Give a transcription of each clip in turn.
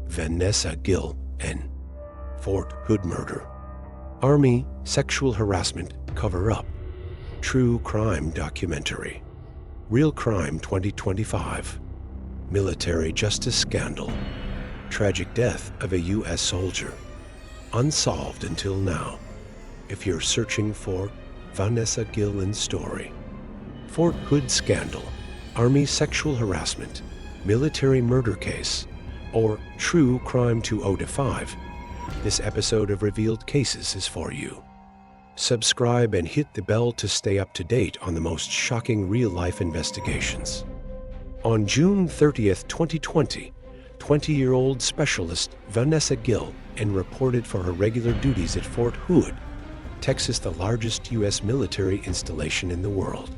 Vanessa Guillén, Fort Hood murder. Army sexual harassment cover-up. True crime documentary. Real Crime 2025. Military justice scandal. Tragic death of a U.S. soldier. Unsolved until now. If you're searching for Vanessa Guillén's story. Fort Hood scandal, Army sexual harassment, military murder case, or True Crime 2025, this episode of Revealed Cases is for you. Subscribe and hit the bell to stay up to date on the most shocking real-life investigations. On June 30th, 2020, 20-year-old specialist Vanessa Guillén reported for her regular duties at Fort Hood, Texas, the largest U.S. military installation in the world.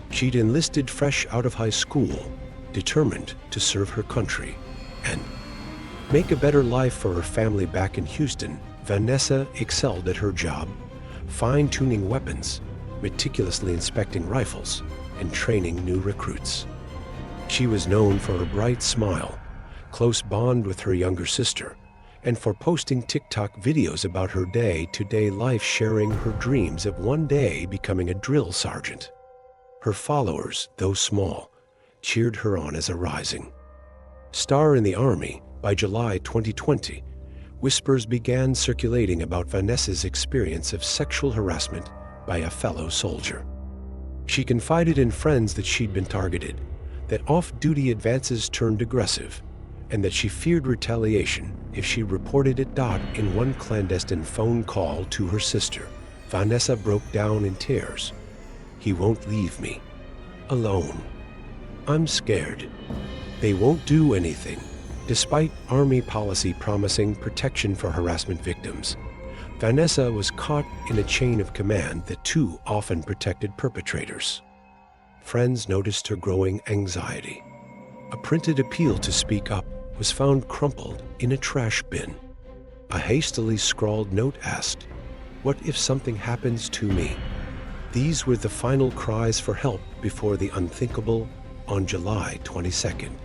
She'd enlisted fresh out of high school, determined to serve her country and make a better life for her family back in Houston. Vanessa excelled at her job, fine-tuning weapons, meticulously inspecting rifles, and training new recruits. She was known for her bright smile, close bond with her younger sister, and for posting TikTok videos about her day-to-day life, sharing her dreams of one day becoming a drill sergeant. Her followers, though small, cheered her on as a rising star in the Army. By July 2020, whispers began circulating about Vanessa's experience of sexual harassment by a fellow soldier. She confided in friends that she'd been targeted, that off-duty advances turned aggressive, and that she feared retaliation if she reported it. In one clandestine phone call to her sister, Vanessa broke down in tears. "He won't leave me alone. I'm scared. They won't do anything." Despite Army policy promising protection for harassment victims, Vanessa was caught in a chain of command that too often protected perpetrators. Friends noticed her growing anxiety. A printed appeal to speak up was found crumpled in a trash bin. A hastily scrawled note asked, "What if something happens to me?" These were the final cries for help before the unthinkable. On July 22nd,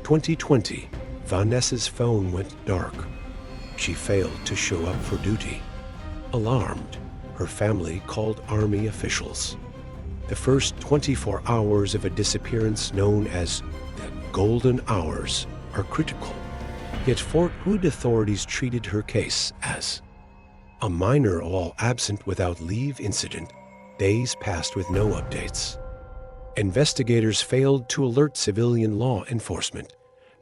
2020, Vanessa's phone went dark. She failed to show up for duty. Alarmed, her family called Army officials. The first 24 hours of a disappearance, known as the golden hours, are critical. Yet Fort Hood authorities treated her case as a minor all absent without leave incident. Days passed with no updates. Investigators failed to alert civilian law enforcement.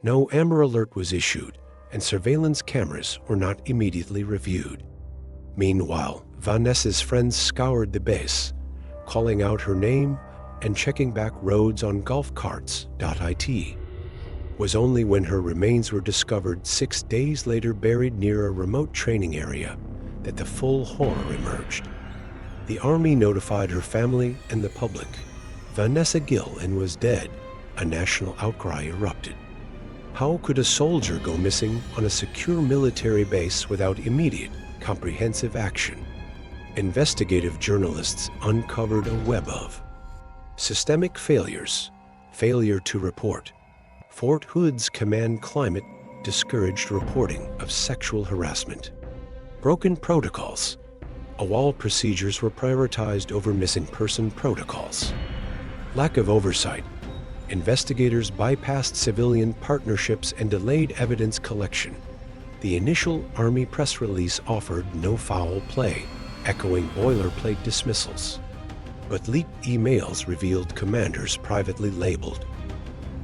No Amber Alert was issued, and surveillance cameras were not immediately reviewed. Meanwhile, Vanessa's friends scoured the base, calling out her name and checking back roads on golf carts. It was only when her remains were discovered 6 days later buried near a remote training area that the full horror emerged. The Army notified her family and the public. Vanessa Guillén was dead. A national outcry erupted. How could a soldier go missing on a secure military base without immediate, comprehensive action? Investigative journalists uncovered a web of systemic failures, failure to report. Fort Hood's command climate discouraged reporting of sexual harassment. Broken protocols. AWOL procedures were prioritized over missing person protocols. Lack of oversight. Investigators bypassed civilian partnerships and delayed evidence collection. The initial Army press release offered no foul play, echoing boilerplate dismissals. But leaked emails revealed commanders privately labeled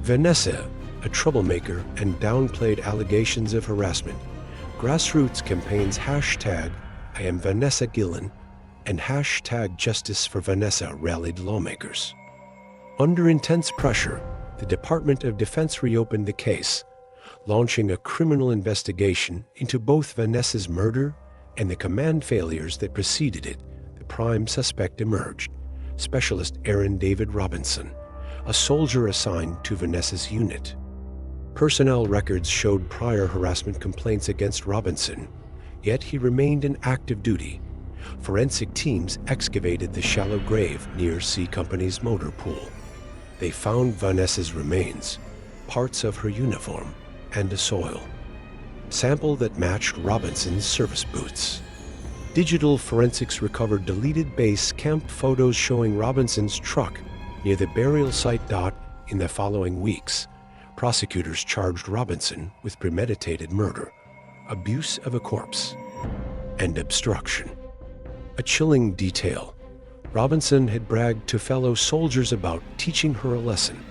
Vanessa a troublemaker and downplayed allegations of harassment. Grassroots campaigns #I Am Vanessa Guillén and #Justice for Vanessa rallied lawmakers. Under intense pressure, the Department of Defense reopened the case, launching a criminal investigation into both Vanessa's murder and the command failures that preceded it. The prime suspect emerged, Specialist Aaron David Robinson, a soldier assigned to Vanessa's unit. Personnel records showed prior harassment complaints against Robinson, yet he remained in active duty. Forensic teams excavated the shallow grave near C Company's motor pool. They found Vanessa's remains, parts of her uniform, and a soil sample that matched Robinson's service boots. Digital forensics recovered deleted base camp photos showing Robinson's truck near the burial site. In the following weeks, prosecutors charged Robinson with premeditated murder, abuse of a corpse, and obstruction. A chilling detail: Robinson had bragged to fellow soldiers about teaching her a lesson,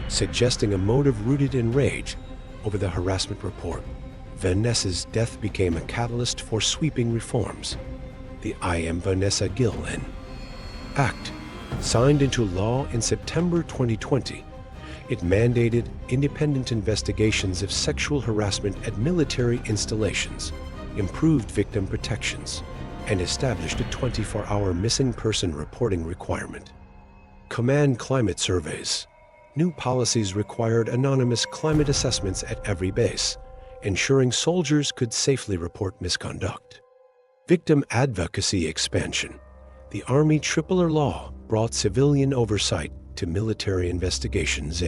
suggesting a motive rooted in rage over the harassment report. Vanessa's death became a catalyst for sweeping reforms. The Am Vanessa Guillén Act, signed into law in September 2020, it mandated independent investigations of sexual harassment at military installations, improved victim protections, and established a 24-hour missing person reporting requirement. Command climate surveys. New policies required anonymous climate assessments at every base, ensuring soldiers could safely report misconduct. Victim advocacy expansion. The Army Tripler Law brought civilian oversight to military investigations.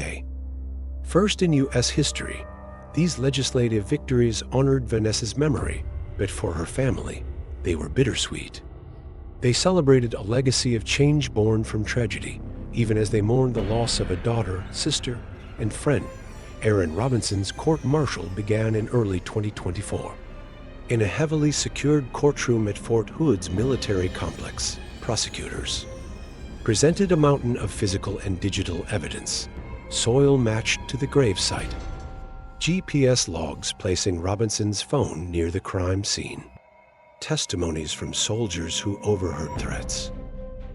First in U.S. history, these legislative victories honored Vanessa's memory, but for her family, they were bittersweet. They celebrated a legacy of change born from tragedy, even as they mourned the loss of a daughter, sister, and friend. Aaron Robinson's court-martial began in early 2024. In a heavily secured courtroom at Fort Hood's military complex, prosecutors presented a mountain of physical and digital evidence, soil matched to the gravesite, GPS logs placing Robinson's phone near the crime scene, testimonies from soldiers who overheard threats,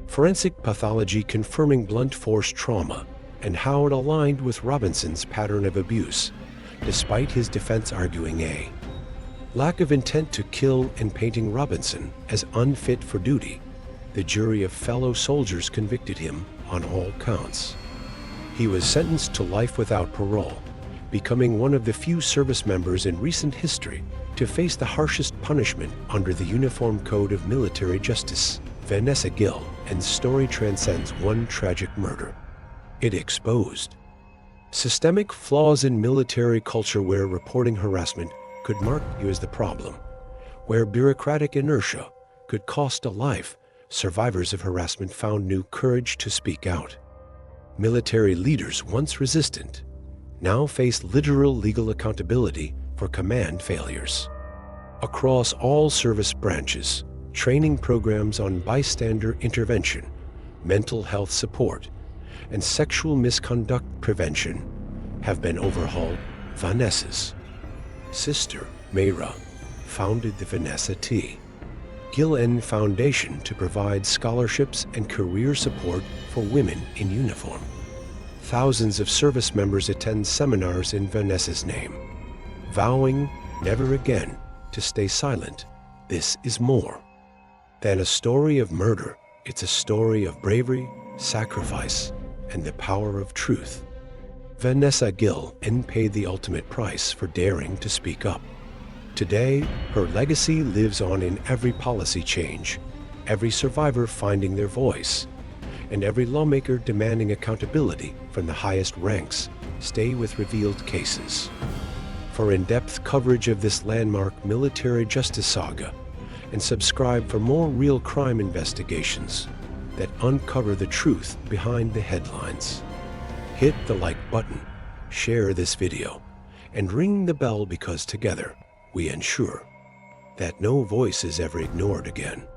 forensic pathology confirming blunt force trauma and how it aligned with Robinson's pattern of abuse, despite his defense arguing a lack of intent to kill and painting Robinson as unfit for duty. The jury of fellow soldiers convicted him on all counts. He was sentenced to life without parole, becoming one of the few service members in recent history to face the harshest punishment under the Uniform Code of Military Justice. Vanessa Guillén's story transcends one tragic murder. It exposed systemic flaws in military culture where reporting harassment could mark you as the problem, where bureaucratic inertia could cost a life. Survivors of harassment found new courage to speak out. Military leaders, once resistant, now face literal legal accountability for command failures. Across all service branches, training programs on bystander intervention, mental health support, and sexual misconduct prevention have been overhauled. Vanessa's sister, Mayra, founded the Vanessa T. Guillén Foundation to provide scholarships and career support for women in uniform. Thousands of service members attend seminars in Vanessa's name, vowing never again to stay silent. This is more than a story of murder. It's a story of bravery, sacrifice, and the power of truth. Vanessa Guillén paid the ultimate price for daring to speak up. Today, her legacy lives on in every policy change, every survivor finding their voice, and every lawmaker demanding accountability from the highest ranks. Stay with revealed cases for in-depth coverage of this landmark military justice saga, and subscribe for more real crime investigations that uncover the truth behind the headlines. Hit the like button, share this video, and ring the bell, because together we ensure that no voice is ever ignored again.